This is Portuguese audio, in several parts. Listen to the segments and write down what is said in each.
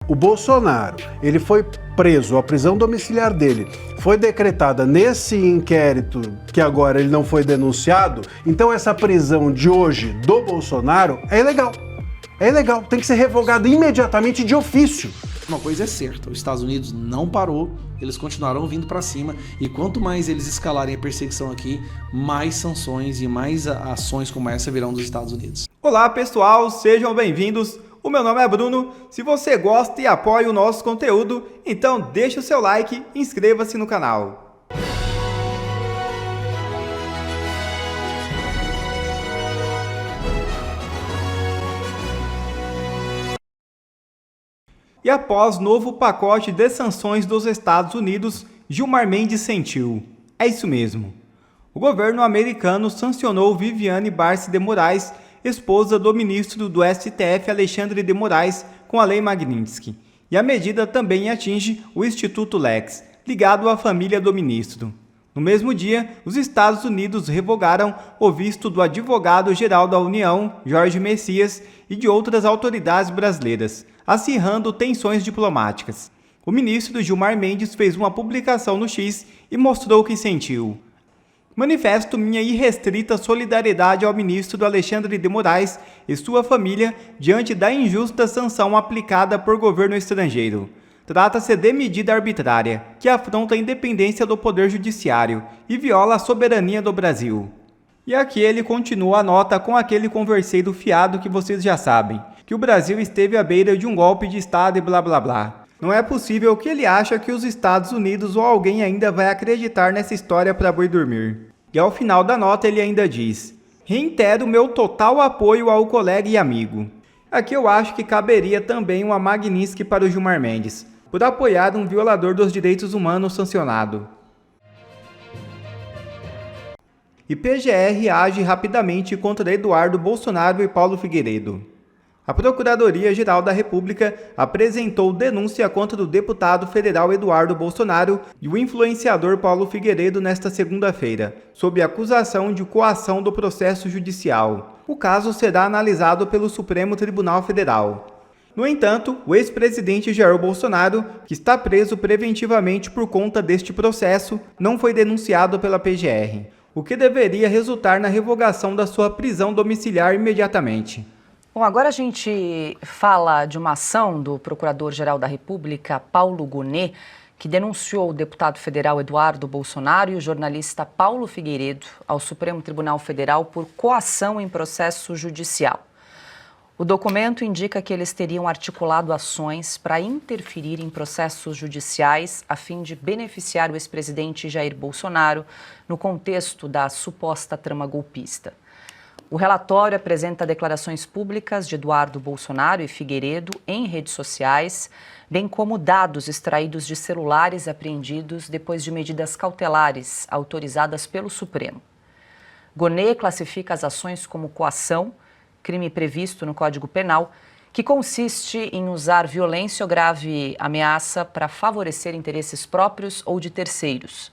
o Bolsonaro, ele foi preso, a prisão domiciliar dele foi decretada nesse inquérito que agora ele não foi denunciado, então essa prisão de hoje do Bolsonaro é ilegal. É ilegal, tem que ser revogada imediatamente de ofício. Uma coisa é certa, os Estados Unidos não parou, eles continuarão vindo para cima e quanto mais eles escalarem a perseguição aqui, mais sanções e mais ações como essa virão dos Estados Unidos. Olá pessoal, sejam bem-vindos. O meu nome é Bruno. Se você gosta e apoia o nosso conteúdo, então deixa o seu like e inscreva-se no canal. E após novo pacote de sanções dos Estados Unidos, Gilmar Mendes sentiu. É isso mesmo. O governo americano sancionou Viviane Barce de Moraes, esposa do ministro do STF Alexandre de Moraes, com a Lei Magnitsky. E a medida também atinge o Instituto Lex, ligado à família do ministro. No mesmo dia, os Estados Unidos revogaram o visto do advogado-geral da União, Jorge Messias, e de outras autoridades brasileiras, acirrando tensões diplomáticas. O ministro Gilmar Mendes fez uma publicação no X e mostrou que sentiu. Manifesto minha irrestrita solidariedade ao ministro Alexandre de Moraes e sua família diante da injusta sanção aplicada por governo estrangeiro. Trata-se de medida arbitrária, que afronta a independência do Poder Judiciário e viola a soberania do Brasil. E aqui ele continua a nota com aquele converseiro fiado que vocês já sabem, que o Brasil esteve à beira de um golpe de Estado e blá blá blá. Não é possível que ele acha que os Estados Unidos ou alguém ainda vai acreditar nessa história para boi dormir. E ao final da nota ele ainda diz: reitero meu total apoio ao colega e amigo. Aqui eu acho que caberia também uma Magnitsky para o Gilmar Mendes, por apoiar um violador dos direitos humanos sancionado. E PGR age rapidamente contra Eduardo Bolsonaro e Paulo Figueiredo. A Procuradoria-Geral da República apresentou denúncia contra o deputado federal Eduardo Bolsonaro e o influenciador Paulo Figueiredo nesta segunda-feira, sob acusação de coação do processo judicial. O caso será analisado pelo Supremo Tribunal Federal. No entanto, o ex-presidente Jair Bolsonaro, que está preso preventivamente por conta deste processo, não foi denunciado pela PGR, o que deveria resultar na revogação da sua prisão domiciliar imediatamente. Bom, agora a gente fala de uma ação do Procurador-Geral da República, Paulo Gonet, que denunciou o deputado federal Eduardo Bolsonaro e o jornalista Paulo Figueiredo ao Supremo Tribunal Federal por coação em processo judicial. O documento indica que eles teriam articulado ações para interferir em processos judiciais a fim de beneficiar o ex-presidente Jair Bolsonaro no contexto da suposta trama golpista. O relatório apresenta declarações públicas de Eduardo Bolsonaro e Figueiredo em redes sociais, bem como dados extraídos de celulares apreendidos depois de medidas cautelares autorizadas pelo Supremo. Gonet classifica as ações como coação, crime previsto no Código Penal, que consiste em usar violência ou grave ameaça para favorecer interesses próprios ou de terceiros.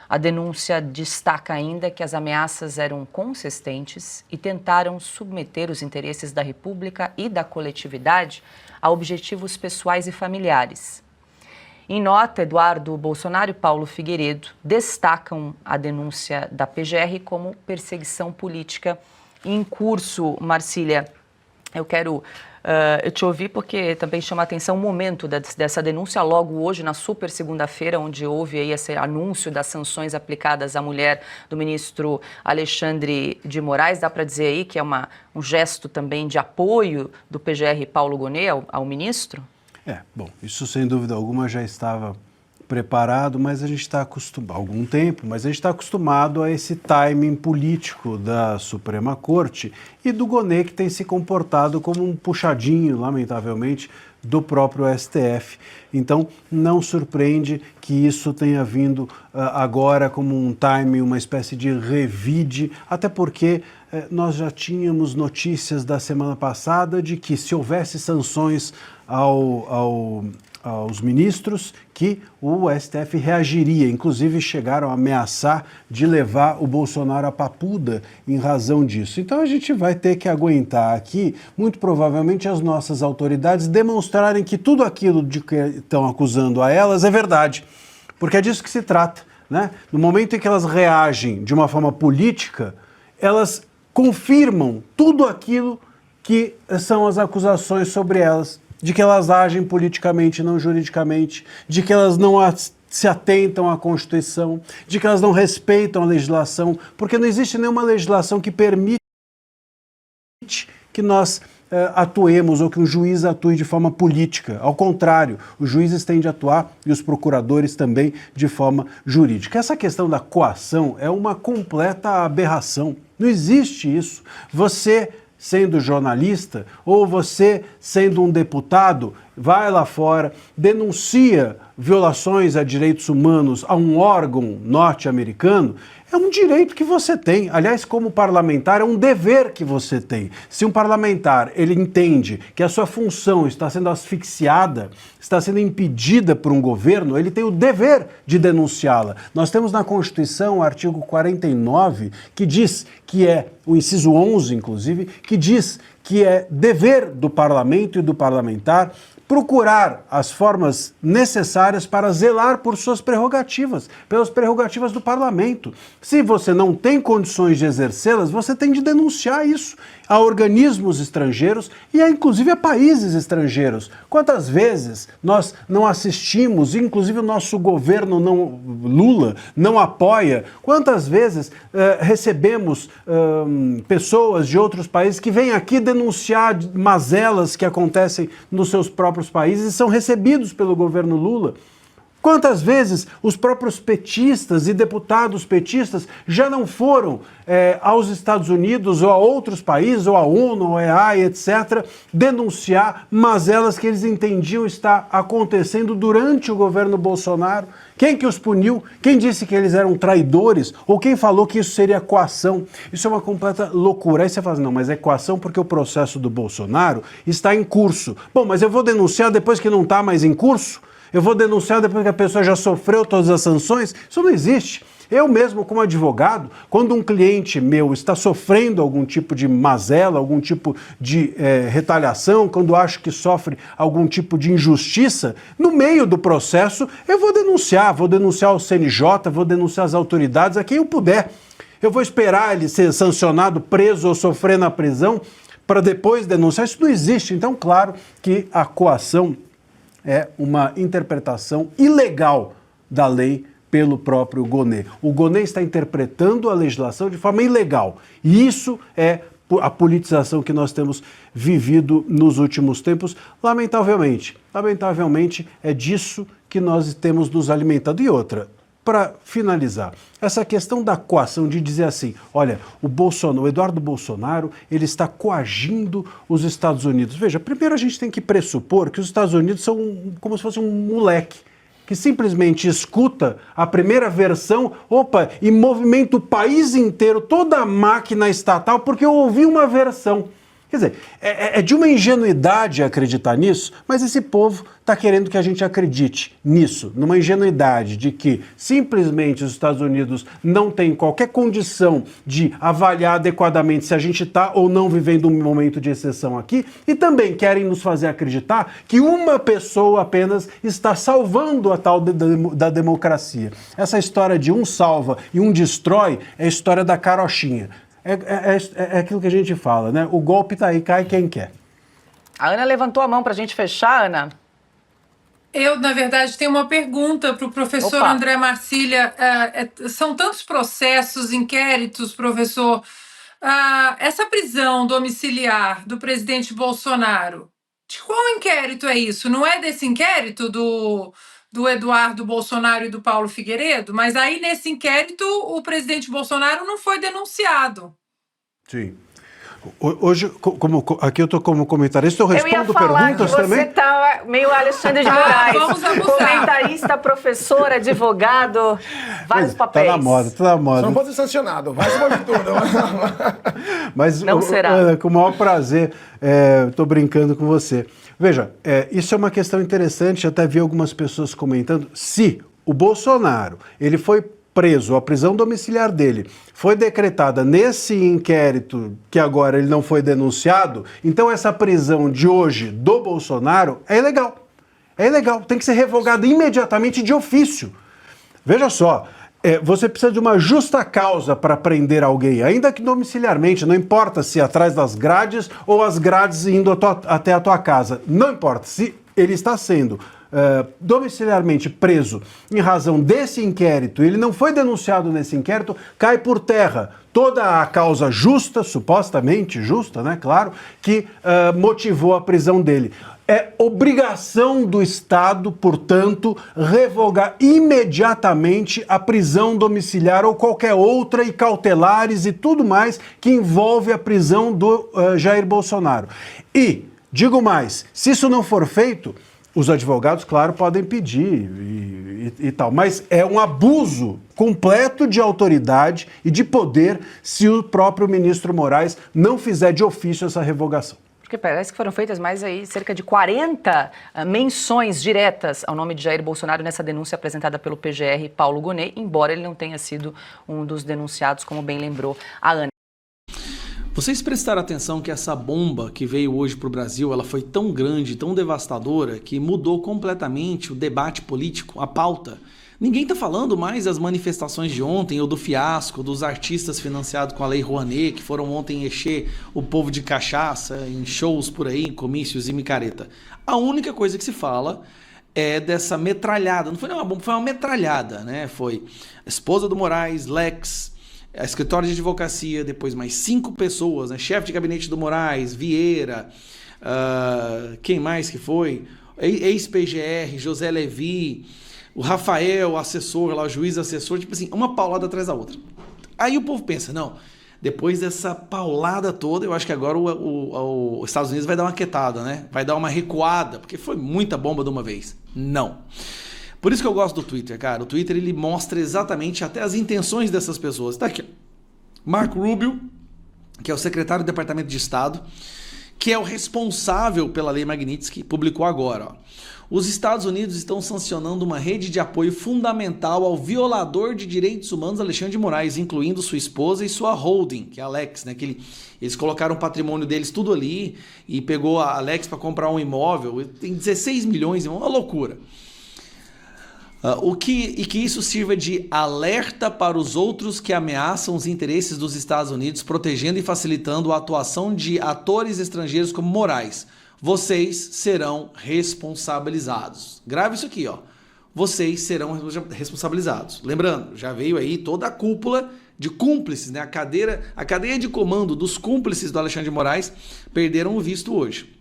A denúncia destaca ainda que as ameaças eram consistentes e tentaram submeter os interesses da República e da coletividade a objetivos pessoais e familiares. Em nota, Eduardo Bolsonaro e Paulo Figueiredo destacam a denúncia da PGR como perseguição política em curso. Marcília, eu quero te ouvir porque também chama a atenção o momento dessa denúncia logo hoje, na super segunda-feira, onde houve aí esse anúncio das sanções aplicadas à mulher do ministro Alexandre de Moraes. Dá para dizer aí que é um gesto também de apoio do PGR Paulo Gonet ao ministro? Bom, isso sem dúvida alguma já estava preparado, mas a gente está acostumado, há algum tempo, mas a gente está acostumado a esse timing político da Suprema Corte e do Gonet, que tem se comportado como um puxadinho, lamentavelmente, do próprio STF. Então, não surpreende que isso tenha vindo agora como um timing, uma espécie de revide, até porque nós já tínhamos notícias da semana passada de que se houvesse sanções aos ministros que o STF reagiria. Inclusive chegaram a ameaçar de levar o Bolsonaro à papuda em razão disso. Então a gente vai ter que aguentar aqui, muito provavelmente, as nossas autoridades demonstrarem que tudo aquilo de que estão acusando a elas é verdade. Porque é disso que se trata, né? No momento em que elas reagem de uma forma política, elas confirmam tudo aquilo que são as acusações sobre elas, de que elas agem politicamente, não juridicamente, de que elas não se atentam à Constituição, de que elas não respeitam a legislação, porque não existe nenhuma legislação que permite que nós atuemos ou que um juiz atue de forma política. Ao contrário, os juízes têm de atuar e os procuradores também de forma jurídica. Essa questão da coação é uma completa aberração. Não existe isso. Você, sendo jornalista, ou você, sendo um deputado, vai lá fora, denuncia violações a direitos humanos a um órgão norte-americano, é um direito que você tem. Aliás, como parlamentar, é um dever que você tem. Se um parlamentar, ele entende que a sua função está sendo asfixiada, está sendo impedida por um governo, ele tem o dever de denunciá-la. Nós temos na Constituição o artigo 49, que diz que é, o inciso 11, inclusive, que diz que é dever do parlamento e do parlamentar procurar as formas necessárias para zelar por suas prerrogativas, pelas prerrogativas do parlamento. Se você não tem condições de exercê-las, você tem de denunciar isso a organismos estrangeiros e inclusive a países estrangeiros. Quantas vezes nós não assistimos, inclusive o nosso governo Lula não apoia, quantas vezes recebemos pessoas de outros países que vêm aqui denunciar mazelas que acontecem nos seus próprios países e são recebidos pelo governo Lula. Quantas vezes os próprios petistas e deputados petistas já não foram aos Estados Unidos ou a outros países, ou a ONU, ou a EA, etc., denunciar mazelas que eles entendiam estar acontecendo durante o governo Bolsonaro? Quem que os puniu? Quem disse que eles eram traidores? Ou quem falou que isso seria coação? Isso é uma completa loucura. Aí você fala, não, mas é coação porque o processo do Bolsonaro está em curso. Bom, mas eu vou denunciar depois que não está mais em curso? Eu vou denunciar depois que a pessoa já sofreu todas as sanções? Isso não existe. Eu mesmo, como advogado, quando um cliente meu está sofrendo algum tipo de mazela, algum tipo de retaliação, quando acho que sofre algum tipo de injustiça, no meio do processo eu vou denunciar o CNJ, vou denunciar as autoridades, a quem eu puder. Eu vou esperar ele ser sancionado, preso ou sofrer na prisão para depois denunciar. Isso não existe. Então, claro que a coação é uma interpretação ilegal da lei pelo próprio Gonê. O Gonê está interpretando a legislação de forma ilegal. E isso é a politização que nós temos vivido nos últimos tempos, lamentavelmente. Lamentavelmente, é disso que nós temos nos alimentado. E outra, para finalizar, essa questão da coação, de dizer assim, olha, o Eduardo Bolsonaro, ele está coagindo os Estados Unidos. Veja, primeiro a gente tem que pressupor que os Estados Unidos são como se fosse um moleque que simplesmente escuta a primeira versão, e movimenta o país inteiro, toda a máquina estatal, porque eu ouvi uma versão. Quer dizer, é de uma ingenuidade acreditar nisso, mas esse povo está querendo que a gente acredite nisso, numa ingenuidade de que simplesmente os Estados Unidos não têm qualquer condição de avaliar adequadamente se a gente está ou não vivendo um momento de exceção aqui, e também querem nos fazer acreditar que uma pessoa apenas está salvando a tal da democracia. Essa história de um salva e um destrói é a história da carochinha. É aquilo que a gente fala, né? O golpe tá aí, cai quem quer. A Ana levantou a mão para a gente fechar, Ana. Eu, na verdade, tenho uma pergunta para o professor André Marcília. São tantos processos, inquéritos, professor. Essa prisão domiciliar do presidente Bolsonaro, de qual inquérito é isso? Não é desse inquérito do Eduardo Bolsonaro e do Paulo Figueiredo? Mas aí, nesse inquérito, o presidente Bolsonaro não foi denunciado. Sim. Hoje, aqui eu estou como comentarista, eu respondo perguntas também? Você está meio Alexandre de Moraes. Vamos abusar. Comentarista, professor, advogado, vários papéis. Tá na moda, tá na moda. Você não pode ser sancionado, vai cima de tudo. Mas, Não será. Com o maior prazer, estou brincando com você. Veja, isso é uma questão interessante, até vi algumas pessoas comentando, se o Bolsonaro, ele foi preso, a prisão domiciliar dele foi decretada nesse inquérito que agora ele não foi denunciado, então essa prisão de hoje do Bolsonaro é ilegal. É ilegal, tem que ser revogada imediatamente de ofício. Veja só, você precisa de uma justa causa para prender alguém, ainda que domiciliarmente, não importa se atrás das grades ou as grades indo até a tua casa, não importa, se ele está sendo domiciliarmente preso em razão desse inquérito, ele não foi denunciado nesse inquérito, cai por terra toda a causa justa, supostamente justa, né, claro, que motivou a prisão dele. É obrigação do Estado, portanto, revogar imediatamente a prisão domiciliar ou qualquer outra e cautelares e tudo mais que envolve a prisão do Jair Bolsonaro. E, digo mais, se isso não for feito, os advogados, claro, podem pedir e tal, mas é um abuso completo de autoridade e de poder se o próprio ministro Moraes não fizer de ofício essa revogação. Porque parece que foram feitas mais aí cerca de 40 menções diretas ao nome de Jair Bolsonaro nessa denúncia apresentada pelo PGR Paulo Gonet, embora ele não tenha sido um dos denunciados, como bem lembrou a Ana. Vocês prestaram atenção que essa bomba que veio hoje para o Brasil, ela foi tão grande, tão devastadora, que mudou completamente o debate político, a pauta. Ninguém está falando mais das manifestações de ontem ou do fiasco dos artistas financiados com a Lei Rouanet, que foram ontem encher o povo de cachaça em shows por aí, em comícios e micareta. A única coisa que se fala é dessa metralhada. Não foi uma bomba, foi uma metralhada, né? Foi a esposa do Moraes, Lex, a escritório de advocacia, depois mais 5 pessoas, né? Chefe de gabinete do Moraes, Vieira, quem mais que foi? Ex-PGR, José Levi, o Rafael, assessor lá, o juiz assessor, tipo assim, uma paulada atrás da outra. Aí o povo pensa, não, depois dessa paulada toda, eu acho que agora os Estados Unidos vai dar uma quietada, né? Vai dar uma recuada, porque foi muita bomba de uma vez. Não. Por isso que eu gosto do Twitter, cara. O Twitter, ele mostra exatamente até as intenções dessas pessoas. Tá aqui, Marco Rubio, que é o secretário do Departamento de Estado, que é o responsável pela Lei Magnitsky, publicou agora, ó. Os Estados Unidos estão sancionando uma rede de apoio fundamental ao violador de direitos humanos Alexandre de Moraes, incluindo sua esposa e sua holding, que é a Alex, né? Eles colocaram o patrimônio deles tudo ali e pegou a Alex para comprar um imóvel. Tem 16 milhões, é uma loucura. Que isso sirva de alerta para os outros que ameaçam os interesses dos Estados Unidos, protegendo e facilitando a atuação de atores estrangeiros como Moraes. Vocês serão responsabilizados. Grave isso aqui, ó. Vocês serão responsabilizados. Lembrando, já veio aí toda a cúpula de cúmplices, né? A cadeia de comando dos cúmplices do Alexandre de Moraes perderam o visto hoje.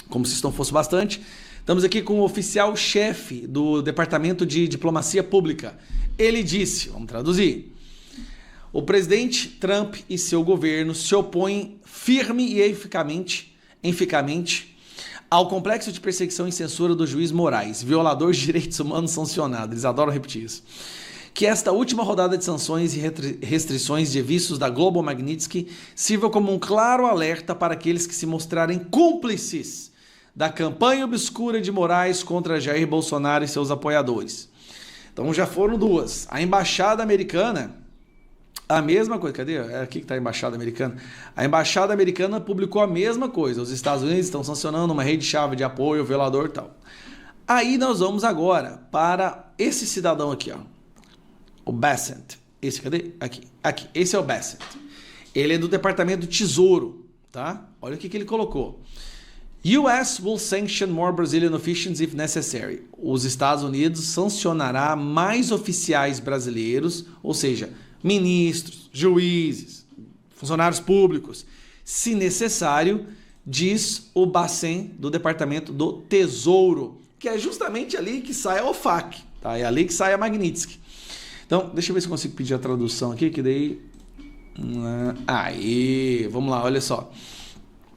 Como se isso não fosse bastante, estamos aqui com o oficial-chefe do Departamento de Diplomacia Pública. Ele disse, vamos traduzir, o presidente Trump e seu governo se opõem firme e eficazmente ao complexo de perseguição e censura do juiz Moraes, violador de direitos humanos sancionado. Eles adoram repetir isso. Que esta última rodada de sanções e restrições de vistos da Global Magnitsky sirva como um claro alerta para aqueles que se mostrarem cúmplices da campanha obscura de Moraes contra Jair Bolsonaro e seus apoiadores. Então já foram duas. A embaixada americana, a mesma coisa. Cadê? É aqui que está a embaixada americana. A embaixada americana publicou a mesma coisa. Os Estados Unidos estão sancionando uma rede-chave de apoio ao violador e tal. Aí nós vamos agora para esse cidadão aqui, ó. O Bessent. Esse, cadê? Aqui. Esse é o Bessent. Ele é do Departamento do Tesouro, tá? Olha o que ele colocou. US will sanction more Brazilian officials if necessary. Os Estados Unidos sancionará mais oficiais brasileiros, ou seja, ministros, juízes, funcionários públicos, se necessário, diz o Bessent do Departamento do Tesouro, que é justamente ali que sai a OFAC, tá? É ali que sai a Magnitsky. Então, deixa eu ver se eu consigo pedir a tradução aqui, que daí Aí, vamos lá, olha só.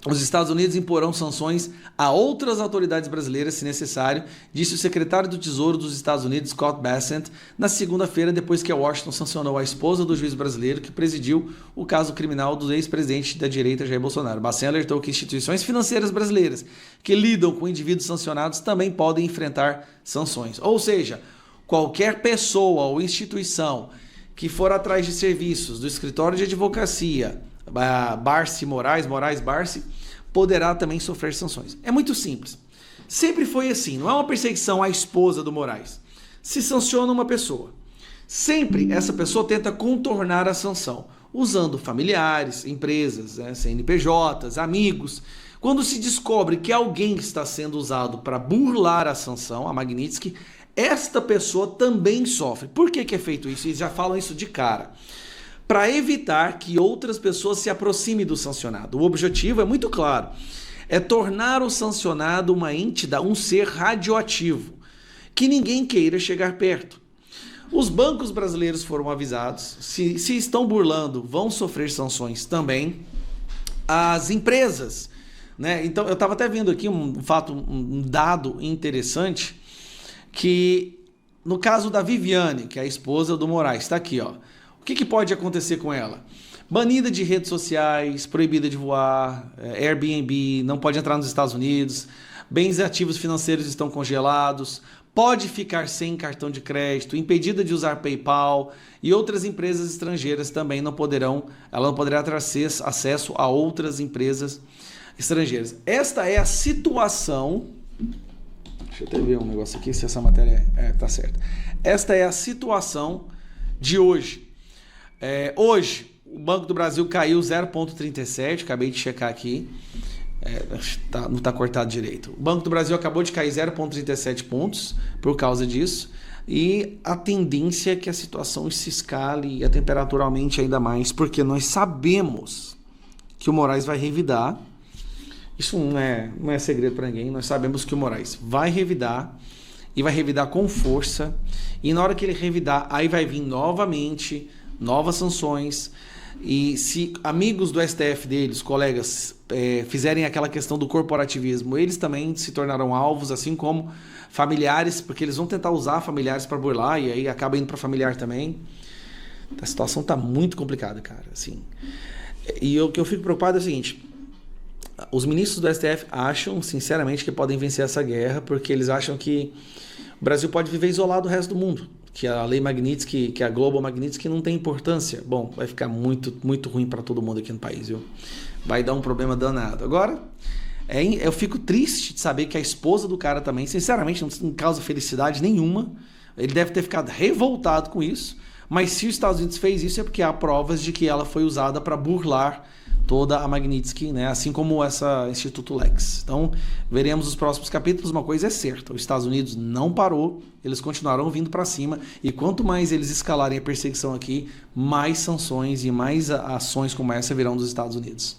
Os Estados Unidos imporão sanções a outras autoridades brasileiras, se necessário, disse o secretário do Tesouro dos Estados Unidos, Scott Bessent, na segunda-feira, depois que a Washington sancionou a esposa do juiz brasileiro que presidiu o caso criminal do ex-presidente da direita, Jair Bolsonaro. Bessent alertou que instituições financeiras brasileiras que lidam com indivíduos sancionados também podem enfrentar sanções. Ou seja, qualquer pessoa ou instituição que for atrás de serviços do escritório de advocacia, Barsi Moraes Barsi, poderá também sofrer sanções. É muito simples. Sempre foi assim, não é uma perseguição à esposa do Moraes. Se sanciona uma pessoa. Sempre essa pessoa tenta contornar a sanção, usando familiares, empresas, CNPJs, amigos. Quando se descobre que alguém está sendo usado para burlar a sanção, a Magnitsky, esta pessoa também sofre. Por que é feito isso? Eles já falam isso de cara. Para evitar que outras pessoas se aproximem do sancionado. O objetivo é muito claro. É tornar o sancionado uma entidade, um ser radioativo, que ninguém queira chegar perto. Os bancos brasileiros foram avisados. Se estão burlando, vão sofrer sanções também. As empresas, né? Então, eu estava até vendo aqui um dado interessante, que no caso da Viviane, que é a esposa do Moraes, está aqui, ó. O que pode acontecer com ela? Banida de redes sociais, proibida de voar, Airbnb, não pode entrar nos Estados Unidos, bens ativos financeiros estão congelados, pode ficar sem cartão de crédito, impedida de usar PayPal, e outras empresas estrangeiras também ela não poderá ter acesso a outras empresas estrangeiras. Esta é a situação. Deixa eu até ver um negócio aqui, se essa matéria tá certa. Esta é a situação de hoje. Hoje, o Banco do Brasil caiu 0,37, acabei de checar aqui, não está cortado direito. O Banco do Brasil acabou de cair 0,37 pontos por causa disso, e a tendência é que a situação se escale e a temperatura aumente ainda mais, porque nós sabemos que o Moraes vai revidar. Isso não é segredo para ninguém, nós sabemos que o Moraes vai revidar, e vai revidar com força, e na hora que ele revidar, aí vai vir novamente novas sanções, e se amigos do STF deles, colegas, fizerem aquela questão do corporativismo, eles também se tornarão alvos, assim como familiares, porque eles vão tentar usar familiares para burlar, e aí acaba indo para familiar também. A situação está muito complicada, cara, assim. E o que eu fico preocupado é o seguinte: os ministros do STF acham, sinceramente, que podem vencer essa guerra, porque eles acham que o Brasil pode viver isolado do resto do mundo, que a lei Magnitsky, que a Global Magnitsky não tem importância. Bom, vai ficar muito, muito ruim para todo mundo aqui no país, viu? Vai dar um problema danado. Agora, eu fico triste de saber que a esposa do cara também, sinceramente, não causa felicidade nenhuma. Ele deve ter ficado revoltado com isso, mas se os Estados Unidos fez isso é porque há provas de que ela foi usada para burlar toda a Magnitsky, né? Assim como essa Instituto Lex. Então, veremos os próximos capítulos. Uma coisa é certa: os Estados Unidos não parou, eles continuarão vindo para cima, e quanto mais eles escalarem a perseguição aqui, mais sanções e mais ações como essa virão dos Estados Unidos.